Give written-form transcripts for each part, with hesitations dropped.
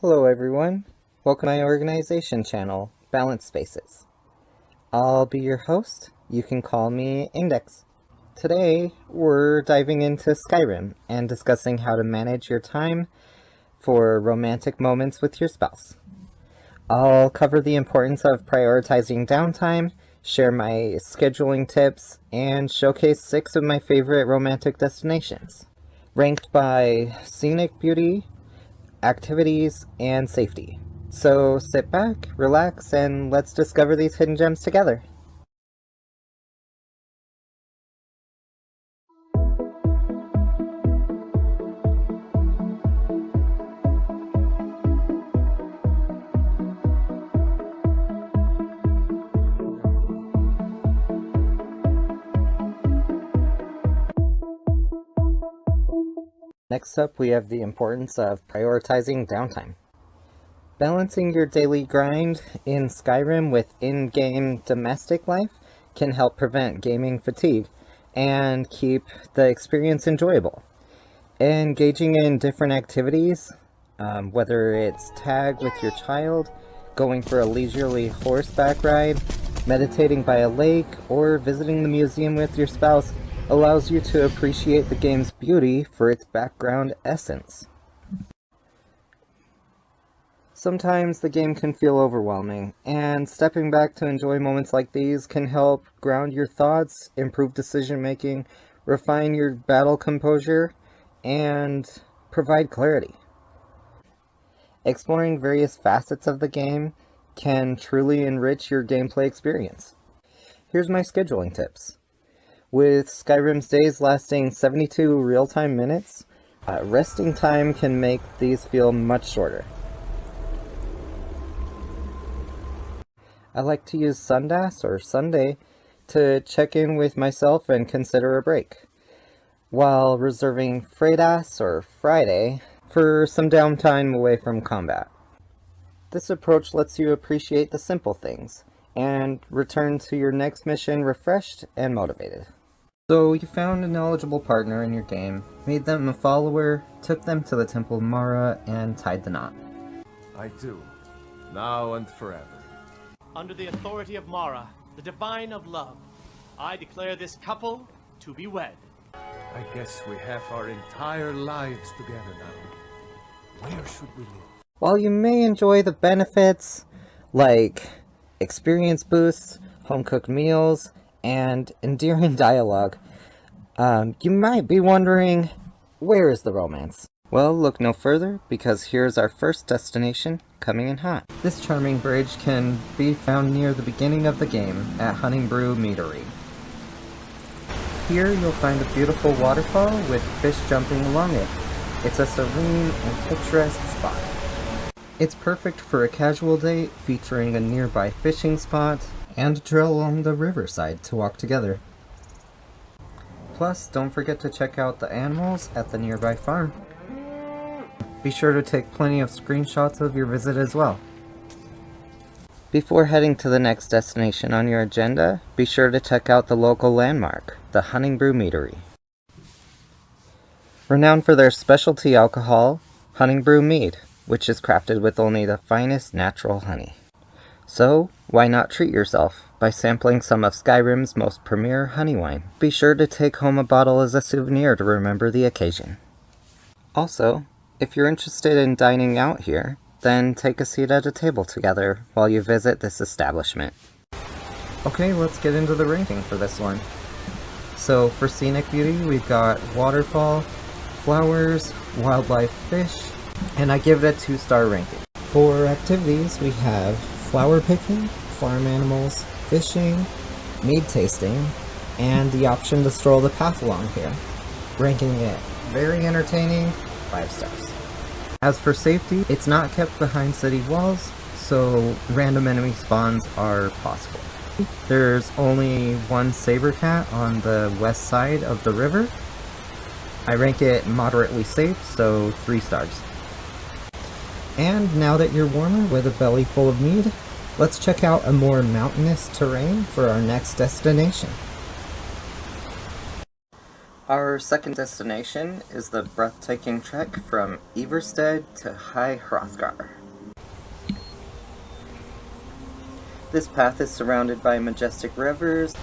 Hello everyone, welcome to my organization channel, Balance Spaces. I'll be your host, you can call me Index. Today, we're diving into Skyrim and discussing how to manage your time for romantic moments with your spouse. I'll cover the importance of prioritizing downtime, share my scheduling tips, and showcase 6 of my favorite romantic destinations, ranked by scenic beauty, activities, and safety. So sit back, relax, and let's discover these hidden gems together. Next up, we have the importance of prioritizing downtime. Balancing your daily grind in Skyrim with in-game domestic life can help prevent gaming fatigue and keep the experience enjoyable. Engaging in different activities, whether it's tag with your child, going for a leisurely horseback ride, meditating by a lake, or visiting the museum with your spouse, allows you to appreciate the game's beauty for its background essence. Sometimes the game can feel overwhelming, and stepping back to enjoy moments like these can help ground your thoughts, improve decision-making, refine your battle composure, and provide clarity. Exploring various facets of the game can truly enrich your gameplay experience. Here's my scheduling tips. With Skyrim's days lasting 72 real-time minutes, resting time can make these feel much shorter. I like to use Sundas or Sunday to check in with myself and consider a break, while reserving Fredas or Friday for some downtime away from combat. This approach lets you appreciate the simple things and return to your next mission refreshed and motivated. So you found a knowledgeable partner in your game, made them a follower, took them to the Temple of Mara, and tied the knot. I do, now and forever. Under the authority of Mara, the divine of love, I declare this couple to be wed. I guess we have our entire lives together now. Where should we live? While you may enjoy the benefits, like experience boosts, home-cooked meals, and endearing dialogue, you might be wondering, where is the romance? Well, look no further, because here's our first destination, coming in hot. This charming bridge can be found near the beginning of the game at Honningbrew Meadery. Here you'll find a beautiful waterfall with fish jumping along it. It's a serene and picturesque spot. It's perfect for a casual date featuring a nearby fishing spot and a trail along the riverside to walk together. Plus, don't forget to check out the animals at the nearby farm. Be sure to take plenty of screenshots of your visit as well. Before heading to the next destination on your agenda, be sure to check out the local landmark, the Honningbrew Meadery. Renowned for their specialty alcohol, Honningbrew Mead, which is crafted with only the finest natural honey. So, why not treat yourself by sampling some of Skyrim's most premier honey wine? Be sure to take home a bottle as a souvenir to remember the occasion. Also, if you're interested in dining out here, then take a seat at a table together while you visit this establishment. Okay, let's get into the ranking for this one. So for scenic beauty, we've got waterfall, flowers, wildlife, fish, and I give it a 2-star ranking. For activities, we have flower picking, farm animals, fishing, mead tasting, and the option to stroll the path along here, ranking it very entertaining, 5 stars. As for safety, it's not kept behind city walls, so random enemy spawns are possible. There's only one saber cat on the west side of the river. I rank it moderately safe, so 3 stars. And now that you're warmer with a belly full of mead, let's check out a more mountainous terrain for our next destination. Our second destination is the breathtaking trek from Everstead to High-Hrothgar. This path is surrounded by majestic rivers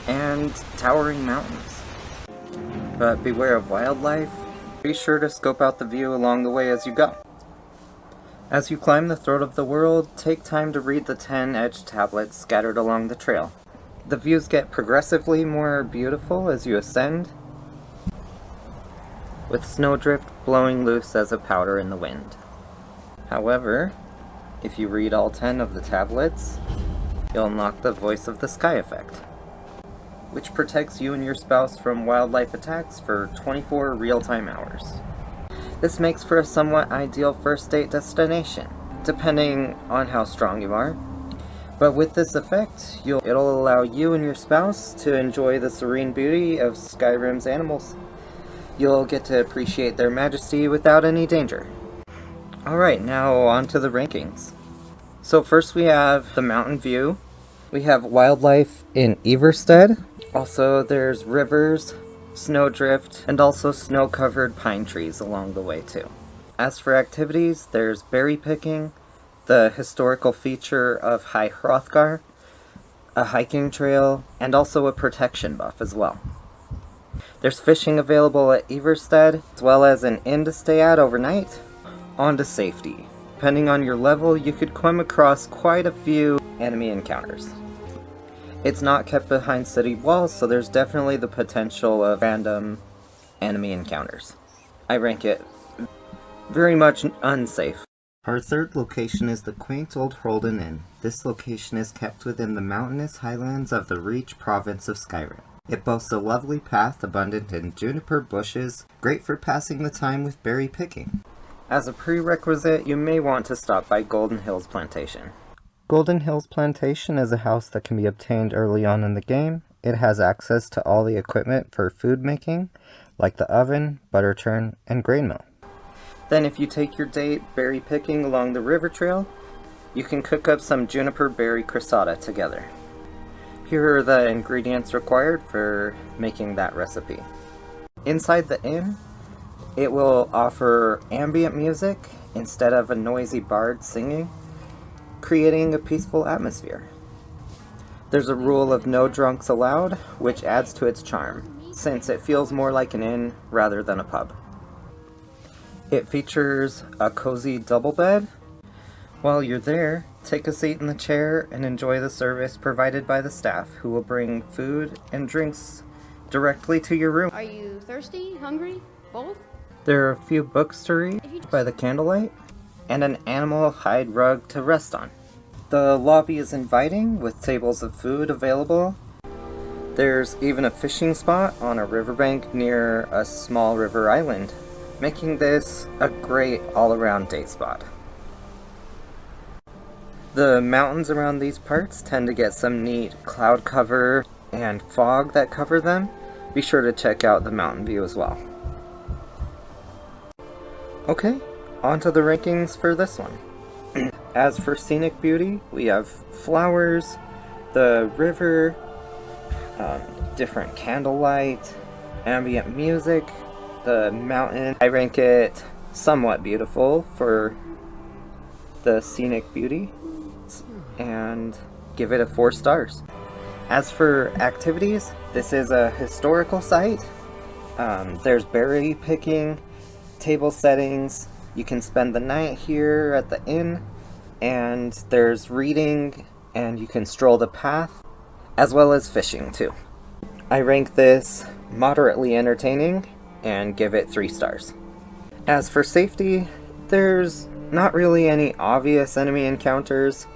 and towering mountains. But beware of wildlife. Be sure to scope out the view along the way as you go. As you climb the throat of the world, take time to read the 10 edged tablets scattered along the trail. The views get progressively more beautiful as you ascend, with snowdrift blowing loose as a powder in the wind. However, if you read all 10 of the tablets, you'll unlock the Voice of the Sky effect, which protects you and your spouse from wildlife attacks for 24 real-time hours. This makes for a somewhat ideal first date destination, depending on how strong you are. But with this effect, it'll allow you and your spouse to enjoy the serene beauty of Skyrim's animals. You'll get to appreciate their majesty without any danger. Alright, now on to the rankings. So first we have the mountain view. We have wildlife in Everstead. Also there's rivers, snowdrift, and also snow-covered pine trees along the way too. As for activities, there's berry picking, the historical feature of High-Hrothgar, a hiking trail, and also a protection buff as well. There's fishing available at Everstead, as well as an inn to stay at overnight. On to safety. Depending on your level, you could come across quite a few enemy encounters. It's not kept behind city walls, so there's definitely the potential of random enemy encounters. I rank it very much unsafe. Our third location is the quaint old Hroldan Inn. This location is kept within the mountainous highlands of the Reach province of Skyrim. It boasts a lovely path abundant in juniper bushes, great for passing the time with berry picking. As a prerequisite, you may want to stop by Golden Hills Plantation. Golden Hills Plantation is a house that can be obtained early on in the game. It has access to all the equipment for food making, like the oven, butter churn, and grain mill. Then if you take your date berry picking along the river trail, you can cook up some juniper berry cressata together. Here are the ingredients required for making that recipe. Inside the inn, it will offer ambient music instead of a noisy bard singing, creating a peaceful atmosphere. There's a rule of no drunks allowed, which adds to its charm, since it feels more like an inn rather than a pub. It features a cozy double bed. While you're there, take a seat in the chair and enjoy the service provided by the staff, who will bring food and drinks directly to your room. Are you thirsty, hungry, both? There are a few books to read by the candlelight, and an animal hide rug to rest on. The lobby is inviting, with tables of food available. There's even a fishing spot on a riverbank near a small river island, making this a great all-around date spot. The mountains around these parts tend to get some neat cloud cover and fog that cover them. Be sure to check out the mountain view as well. Okay, on to the rankings for this one. As for scenic beauty, we have flowers, the river, different candlelight, ambient music, the mountain. I rank it somewhat beautiful for the scenic beauty and give it a 4 stars. As for activities, this is a historical site. There's berry picking, table settings. You can spend the night here at the inn, and there's reading, and you can stroll the path, as well as fishing too. I rank this moderately entertaining and give it 3 stars. As for safety, there's not really any obvious enemy encounters,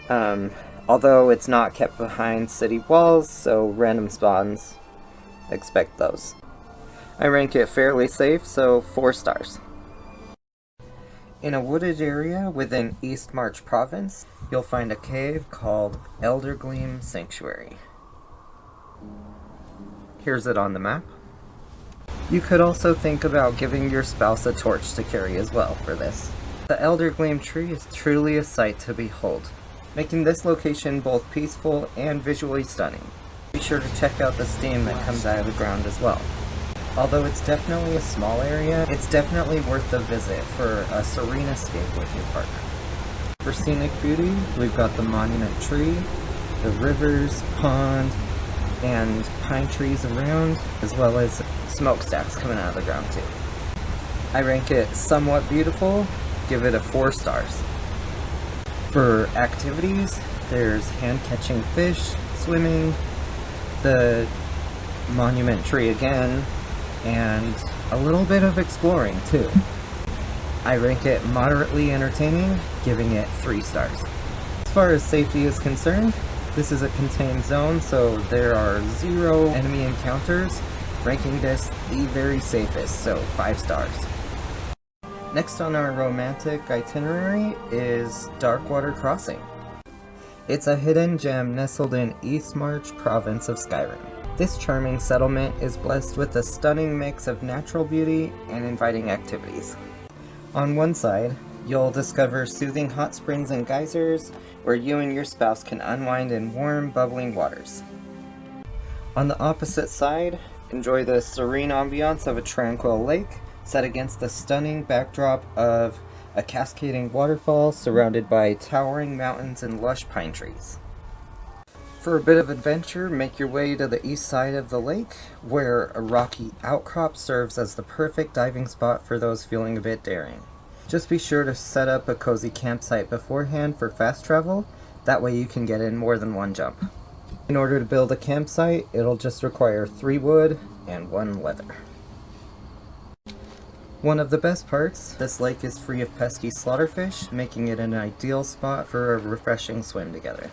although it's not kept behind city walls, so random spawns, expect those. I rank it fairly safe, so 4 stars. In a wooded area within East March Province, you'll find a cave called Eldergleam Sanctuary. Here's it on the map. You could also think about giving your spouse a torch to carry as well for this. The Eldergleam tree is truly a sight to behold, making this location both peaceful and visually stunning. Be Be sure to check out the steam that comes out of the ground as well. Although it's definitely a small area, it's definitely worth the visit for a serene escape with your partner. For scenic beauty, we've got the monument tree, the rivers, pond, and pine trees around, as well as smokestacks coming out of the ground too. I rank it somewhat beautiful, give it a 4 stars. For activities, there's hand-catching fish, swimming, the monument tree again, and a little bit of exploring too. I rank it moderately entertaining, giving it 3 stars. As far as safety is concerned, this is a contained zone, so there are 0 enemy encounters, ranking this the very safest, so 5 stars. Next on our romantic itinerary is Darkwater Crossing. It's a hidden gem nestled in East March province of Skyrim. This charming settlement is blessed with a stunning mix of natural beauty and inviting activities. On one side, you'll discover soothing hot springs and geysers where you and your spouse can unwind in warm, bubbling waters. On the opposite side, enjoy the serene ambiance of a tranquil lake set against the stunning backdrop of a cascading waterfall surrounded by towering mountains and lush pine trees. For a bit of adventure, make your way to the east side of the lake, where a rocky outcrop serves as the perfect diving spot for those feeling a bit daring. Just be sure to set up a cozy campsite beforehand for fast travel, that way you can get in more than one jump. In order to build a campsite, it'll just require 3 wood and 1 leather. One of the best parts, this lake is free of pesky slaughterfish, making it an ideal spot for a refreshing swim together.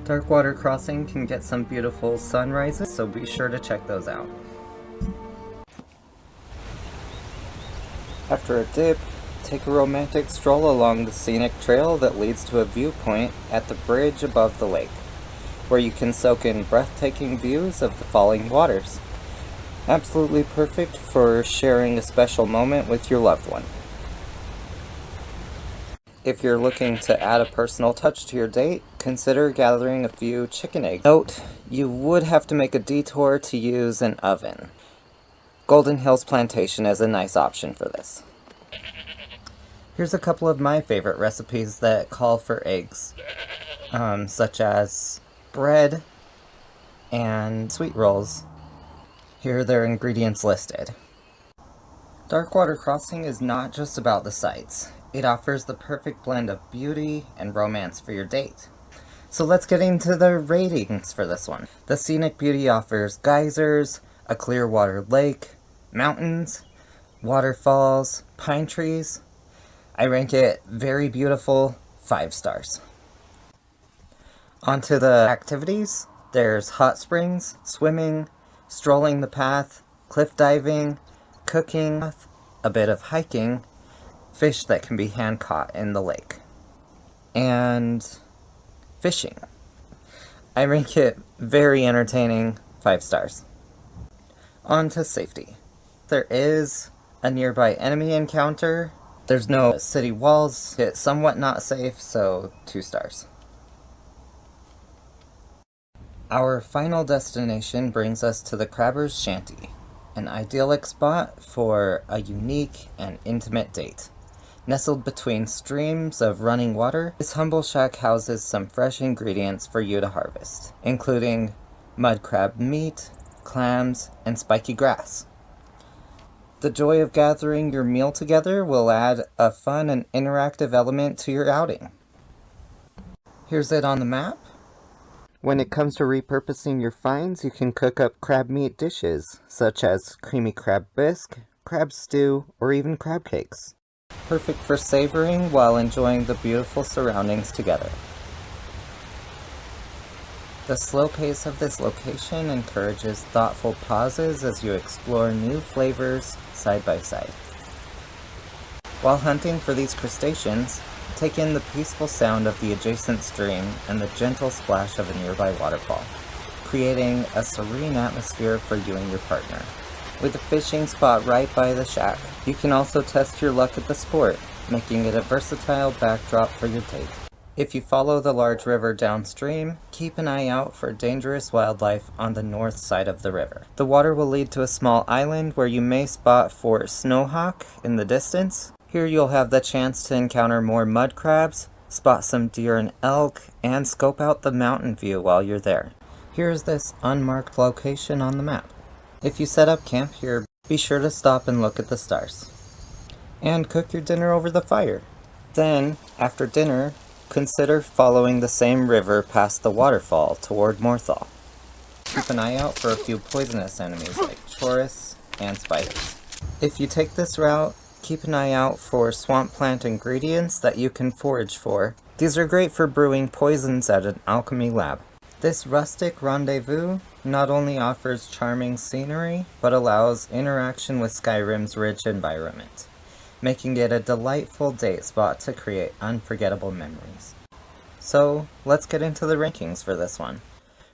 Darkwater Crossing can get some beautiful sunrises, so be sure to check those out. After a dip, take a romantic stroll along the scenic trail that leads to a viewpoint at the bridge above the lake, where you can soak in breathtaking views of the falling waters. Absolutely perfect for sharing a special moment with your loved one. If you're looking to add a personal touch to your date, consider gathering a few chicken eggs. Note, you would have to make a detour to use an oven. Golden Hills Plantation is a nice option for this. Here's a couple of my favorite recipes that call for eggs, such as bread and sweet rolls. Here are their ingredients listed. Darkwater Crossing is not just about the sights. It offers the perfect blend of beauty and romance for your date. So let's get into the ratings for this one. The scenic beauty offers geysers, a clear water lake, mountains, waterfalls, pine trees. I rank it very beautiful, 5 stars. Onto the activities. There's hot springs, swimming, strolling the path, cliff diving, cooking, a bit of hiking, fish that can be hand caught in the lake, and fishing. I rank it very entertaining, 5 stars. On to safety. There is a nearby enemy encounter. There's no city walls. It's somewhat not safe, so 2 stars. Our final destination brings us to the Crabber's Shanty, an idyllic spot for a unique and intimate date. Nestled between streams of running water, this humble shack houses some fresh ingredients for you to harvest, including mud crab meat, clams, and spiky grass. The joy of gathering your meal together will add a fun and interactive element to your outing. Here's it on the map. When it comes to repurposing your finds, you can cook up crab meat dishes, such as creamy crab bisque, crab stew, or even crab cakes. Perfect for savoring while enjoying the beautiful surroundings together. The slow pace of this location encourages thoughtful pauses as you explore new flavors side by side. While hunting for these crustaceans, take in the peaceful sound of the adjacent stream and the gentle splash of a nearby waterfall, creating a serene atmosphere for you and your partner. With a fishing spot right by the shack, you can also test your luck at the sport, making it a versatile backdrop for your date. If you follow the large river downstream, keep an eye out for dangerous wildlife on the north side of the river. The water will lead to a small island where you may spot Fort Snowhawk in the distance. Here you'll have the chance to encounter more mud crabs, spot some deer and elk, and scope out the mountain view while you're there. Here's this unmarked location on the map. If you set up camp here, be sure to stop and look at the stars. And cook your dinner over the fire. Then, after dinner, consider following the same river past the waterfall toward Morthal. Keep an eye out for a few poisonous enemies like chorus and spiders. If you take this route, keep an eye out for swamp plant ingredients that you can forage for. These are great for brewing poisons at an alchemy lab. This rustic rendezvous not only offers charming scenery, but allows interaction with Skyrim's rich environment, making it a delightful date spot to create unforgettable memories. So, let's get into the rankings for this one.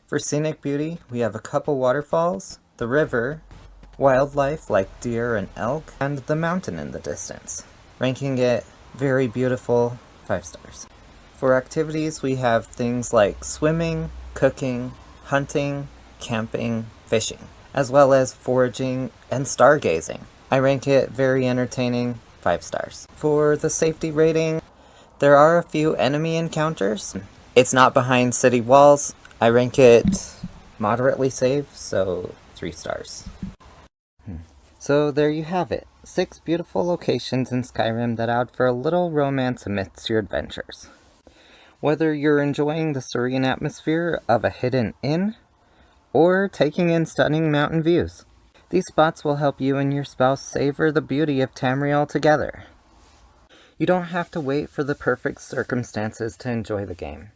For scenic beauty, we have a couple waterfalls, the river, wildlife like deer and elk, and the mountain in the distance, ranking it very beautiful, 5 stars. For activities, we have things like swimming, cooking, hunting, camping, fishing, as well as foraging and stargazing. I rank it very entertaining, 5 stars. For the safety rating, there are a few enemy encounters. It's not behind city walls. I rank it moderately safe, so 3 stars. So there you have it. 6 beautiful locations in Skyrim that add for a little romance amidst your adventures. Whether you're enjoying the serene atmosphere of a hidden inn, or taking in stunning mountain views, these spots will help you and your spouse savor the beauty of Tamriel together. You don't have to wait for the perfect circumstances to enjoy the game.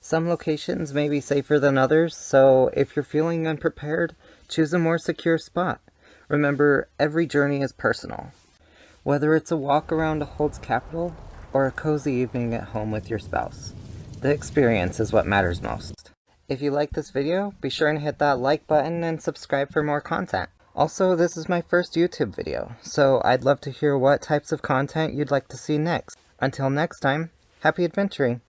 Some locations may be safer than others, so if you're feeling unprepared, choose a more secure spot. Remember, every journey is personal. Whether it's a walk around a Hold's capital, or a cozy evening at home with your spouse, the experience is what matters most. If you like this video, be sure and hit that like button and subscribe for more content. Also, this is my first YouTube video, so I'd love to hear what types of content you'd like to see next. Until next time, happy adventuring!